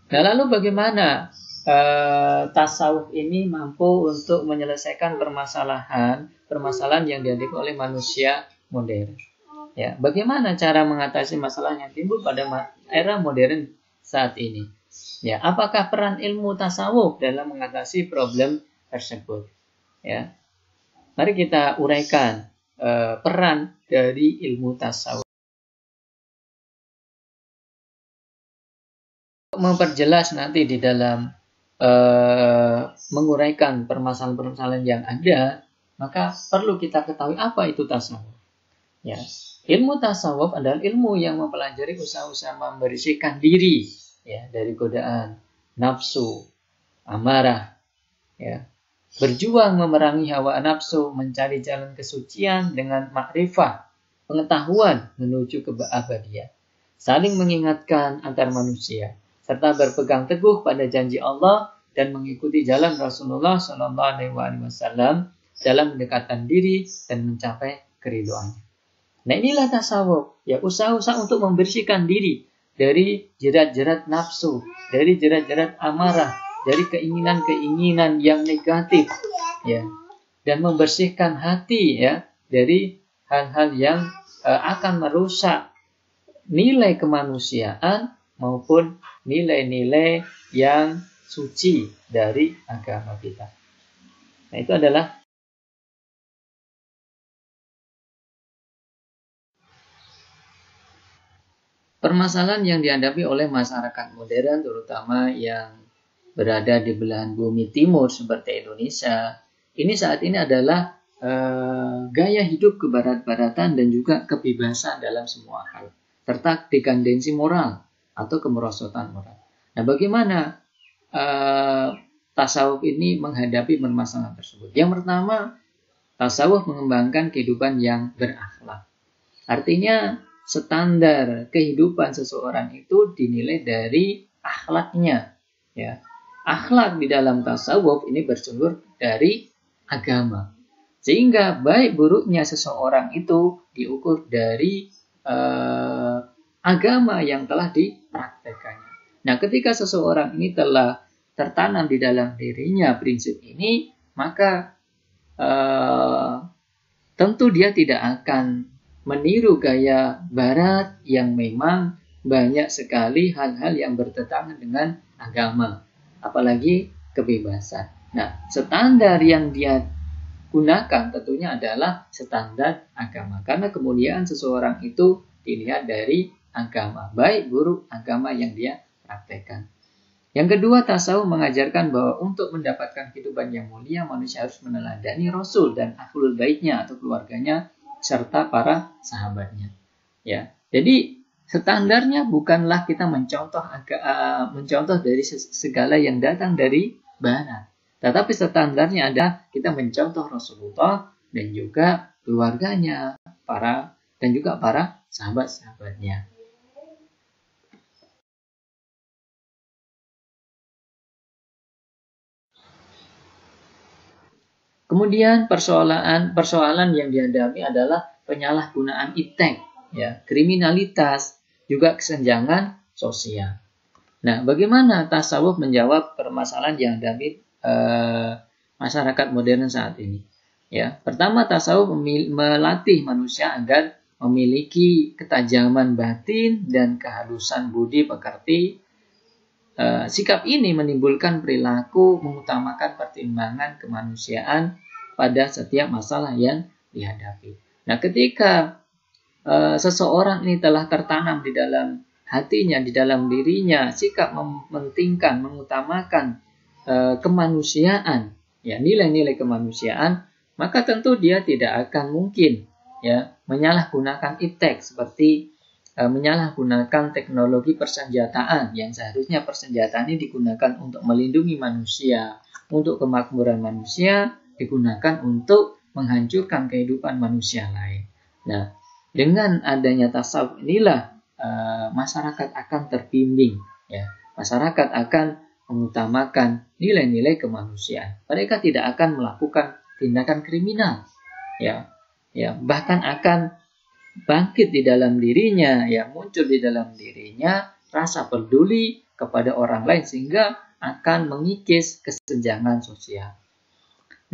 Nah, lalu bagaimana tasawuf ini mampu untuk menyelesaikan permasalahan yang dihadapi oleh manusia modern? Ya, bagaimana cara mengatasi masalah yang timbul pada era modern saat ini? Ya, apakah peran ilmu tasawuf dalam mengatasi problem tersebut? Ya, mari kita uraikan peran dari ilmu tasawuf. Memperjelas nanti di dalam menguraikan permasalahan-permasalahan yang ada, maka perlu kita ketahui apa itu tasawuf. Ya, ilmu tasawuf adalah ilmu yang mempelajari usaha-usaha membersihkan diri, ya, dari godaan nafsu, amarah, ya, berjuang memerangi hawa nafsu, mencari jalan kesucian dengan makrifah, pengetahuan menuju keabadian, saling mengingatkan antar manusia, serta berpegang teguh pada janji Allah dan mengikuti jalan Rasulullah SAW dalam mendekatkan diri dan mencapai keridhoannya. Nah, inilah tasawuf, ya, usaha-usaha untuk membersihkan diri dari jerat-jerat nafsu, dari jerat-jerat amarah, dari keinginan-keinginan yang negatif, ya, dan membersihkan hati, ya, dari hal-hal yang akan merusak nilai kemanusiaan maupun nilai-nilai yang suci dari agama kita. Nah, itu adalah permasalahan yang dihadapi oleh masyarakat modern, terutama yang berada di belahan bumi timur seperti Indonesia. Ini saat ini adalah gaya hidup kebarat-baratan dan juga kebebasan dalam semua hal, serta dekandensi moral atau kemerosotan moral. Nah, bagaimana tasawuf ini menghadapi permasalahan tersebut? Yang pertama, tasawuf mengembangkan kehidupan yang berakhlak. Artinya, standar kehidupan seseorang itu dinilai dari akhlaknya. Ya, akhlak di dalam tasawuf ini bersumber dari agama. Sehingga baik buruknya seseorang itu diukur dari agama yang telah dipraktekannya. Nah, ketika seseorang ini telah tertanam di dalam dirinya prinsip ini, maka tentu dia tidak akan meniru gaya barat yang memang banyak sekali hal-hal yang bertentangan dengan agama, apalagi kebebasan. Nah, standar yang dia gunakan tentunya adalah standar agama, karena kemuliaan seseorang itu dilihat dari agama, baik buruk agama yang dia praktekkan. Yang kedua, tasawuf mengajarkan bahwa untuk mendapatkan kehidupan yang mulia, manusia harus meneladani Rasul dan ahlul baitnya atau keluarganya serta para sahabatnya. Ya, jadi standarnya bukanlah kita mencontoh dari segala yang datang dari barat, tetapi standarnya adalah kita mencontoh Rasulullah dan juga keluarganya, dan juga para sahabat-sahabatnya. Kemudian persoalan yang dihadapi adalah penyalahgunaan iptek, ya, kriminalitas, juga kesenjangan sosial. Nah, bagaimana tasawuf menjawab permasalahan yang dihadapi masyarakat modern saat ini? Ya, pertama, tasawuf melatih manusia agar memiliki ketajaman batin dan kehalusan budi pekerti. Sikap ini menimbulkan perilaku mengutamakan pertimbangan kemanusiaan pada setiap masalah yang dihadapi. Nah, ketika seseorang ini telah tertanam di dalam hatinya, di dalam dirinya, sikap mementingkan, mengutamakan kemanusiaan, ya, nilai-nilai kemanusiaan, maka tentu dia tidak akan mungkin, ya, menyalahgunakan iptek seperti menyalahgunakan teknologi persenjataan yang seharusnya persenjataan ini digunakan untuk melindungi manusia, untuk kemakmuran manusia, digunakan untuk menghancurkan kehidupan manusia lain. Nah, dengan adanya tasawuf inilah masyarakat akan terbimbing, ya. Masyarakat akan mengutamakan nilai-nilai kemanusiaan. Mereka tidak akan melakukan tindakan kriminal, ya, bahkan akan bangkit di dalam dirinya, ya, muncul di dalam dirinya rasa peduli kepada orang lain sehingga akan mengikis kesenjangan sosial.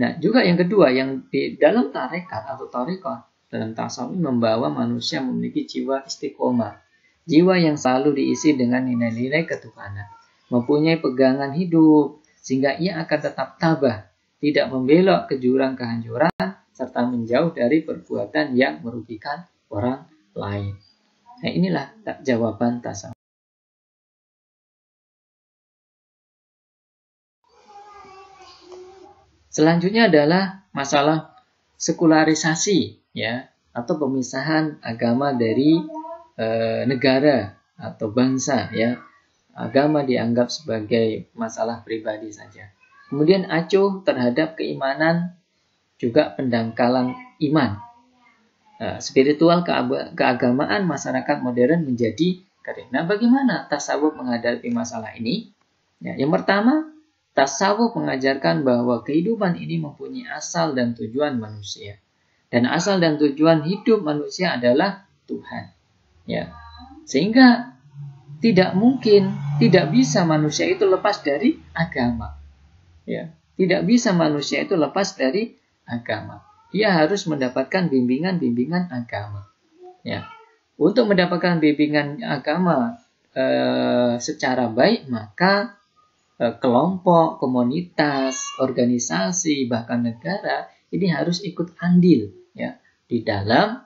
Nah, juga yang kedua, yang di dalam tarekat atau tarekat, dalam tasawuf membawa manusia memiliki jiwa istiqomah, jiwa yang selalu diisi dengan nilai-nilai ketuhanan, mempunyai pegangan hidup, sehingga ia akan tetap tabah, tidak membelok ke jurang kehancuran, serta menjauh dari perbuatan yang merugikan orang lain. Nah, inilah jawaban tasawuf. Selanjutnya adalah masalah sekularisasi, ya, atau pemisahan agama dari negara atau bangsa, ya. Agama dianggap sebagai masalah pribadi saja. Kemudian acuh terhadap keimanan, juga pendangkalan iman. Spiritual keagamaan masyarakat modern menjadi kering. Nah, bagaimana tasawuf menghadapi masalah ini? Ya, yang pertama, tasawuf mengajarkan bahwa kehidupan ini mempunyai asal dan tujuan manusia. Dan asal dan tujuan hidup manusia adalah Tuhan. Ya. Sehingga tidak mungkin, tidak bisa manusia itu lepas dari agama. Ya. Tidak bisa manusia itu lepas dari agama. Dia harus mendapatkan bimbingan-bimbingan agama. Ya. Untuk mendapatkan bimbingan agama secara baik, maka kelompok, komunitas, organisasi, bahkan negara ini harus ikut andil, ya, di dalam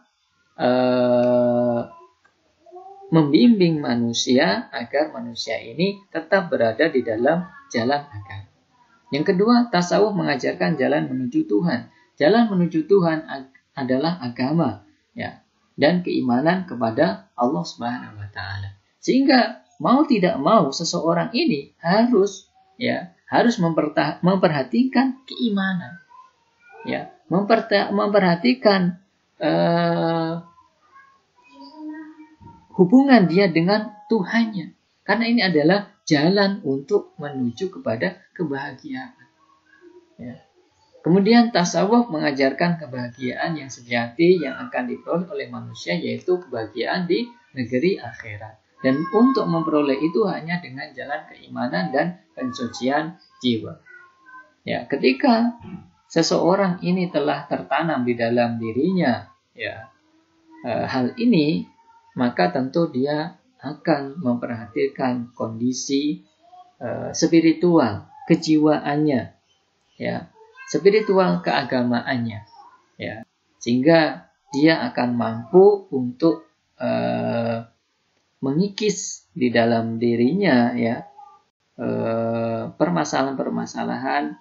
membimbing manusia agar manusia ini tetap berada di dalam jalan agama. Yang kedua, tasawuf mengajarkan jalan menuju Tuhan. Jalan menuju Tuhan adalah agama, ya, dan keimanan kepada Allah Subhanahu wa taala. Sehingga mau tidak mau seseorang ini harus memperhatikan keimanan, ya, memperhatikan hubungan dia dengan Tuhannya, karena ini adalah jalan untuk menuju kepada kebahagiaan. Ya. Kemudian tasawuf mengajarkan kebahagiaan yang sejati yang akan diperoleh oleh manusia, yaitu kebahagiaan di negeri akhirat. Dan untuk memperoleh itu hanya dengan jalan keimanan dan pensucian jiwa. Ya, ketika seseorang ini telah tertanam di dalam dirinya, ya, hal ini, maka tentu dia akan memperhatikan kondisi spiritual kejiwaannya, ya, spiritual keagamaannya, ya, sehingga dia akan mampu untuk mengikis di dalam dirinya, ya, permasalahan-permasalahan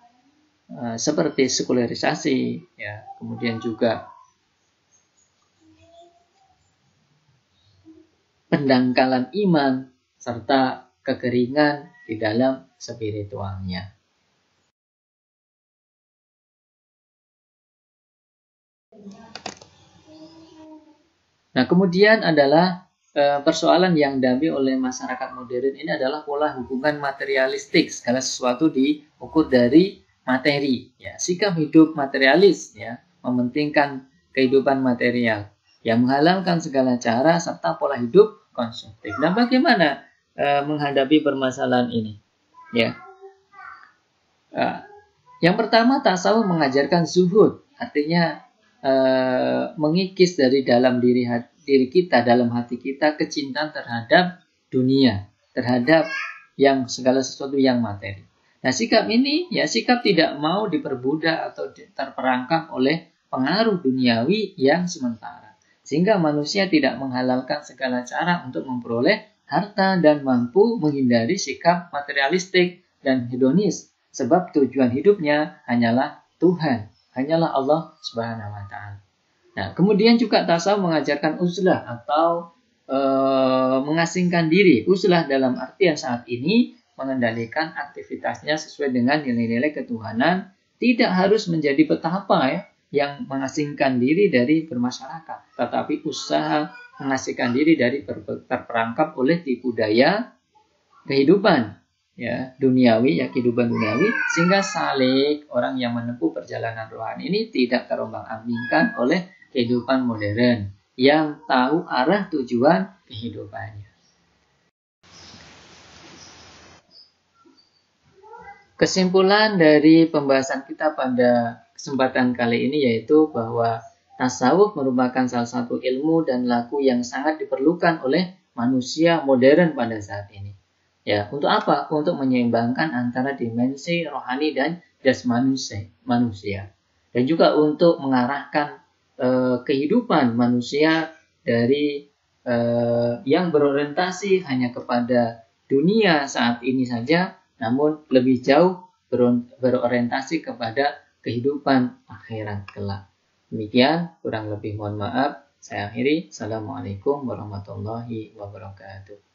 seperti sekularisasi, ya, kemudian juga pendangkalan iman serta kekeringan di dalam spiritualnya. Nah, kemudian adalah persoalan yang dihadapi oleh masyarakat modern ini adalah pola hubungan materialistik. Segala sesuatu diukur dari materi. Ya, sikap hidup materialis, ya, mementingkan kehidupan material, yang menghalalkan segala cara serta pola hidup konsumtif. Nah, bagaimana menghadapi permasalahan ini? Ya, yang pertama, tasawuf mengajarkan zuhud, artinya mengikis dari dalam diri kita, dalam hati kita, kecintaan terhadap dunia, terhadap yang segala sesuatu yang materi. Nah, sikap ini, ya, sikap tidak mau diperbudak atau terperangkap oleh pengaruh duniawi yang sementara, sehingga manusia tidak menghalalkan segala cara untuk memperoleh harta dan mampu menghindari sikap materialistik dan hedonis, sebab tujuan hidupnya hanyalah Tuhan, hanyalah Allah Subhanahu wa taala. Nah, kemudian juga tasawuf mengajarkan uzlah atau mengasingkan diri. Uzlah dalam artian saat ini mengendalikan aktivitasnya sesuai dengan nilai-nilai ketuhanan, tidak harus menjadi petapa, ya, yang mengasingkan diri dari bermasyarakat, tetapi usaha mengasingkan diri dari terperangkap oleh tipu daya kehidupan, ya, duniawi, ya, kehidupan duniawi, sehingga salik orang yang menempuh perjalanan rohani ini tidak terombang-ambingkan oleh kehidupan modern yang tahu arah tujuan kehidupannya. Kesimpulan dari pembahasan kita pada kesempatan kali ini yaitu bahwa tasawuf merupakan salah satu ilmu dan laku yang sangat diperlukan oleh manusia modern pada saat ini. Ya, untuk apa? Untuk menyeimbangkan antara dimensi rohani dan jasmani manusia. Dan juga untuk mengarahkan kehidupan manusia dari yang berorientasi hanya kepada dunia saat ini saja, namun lebih jauh berorientasi kepada kehidupan akhirat kelak. Demikian, kurang lebih mohon maaf. Saya akhiri. Assalamualaikum warahmatullahi wabarakatuh.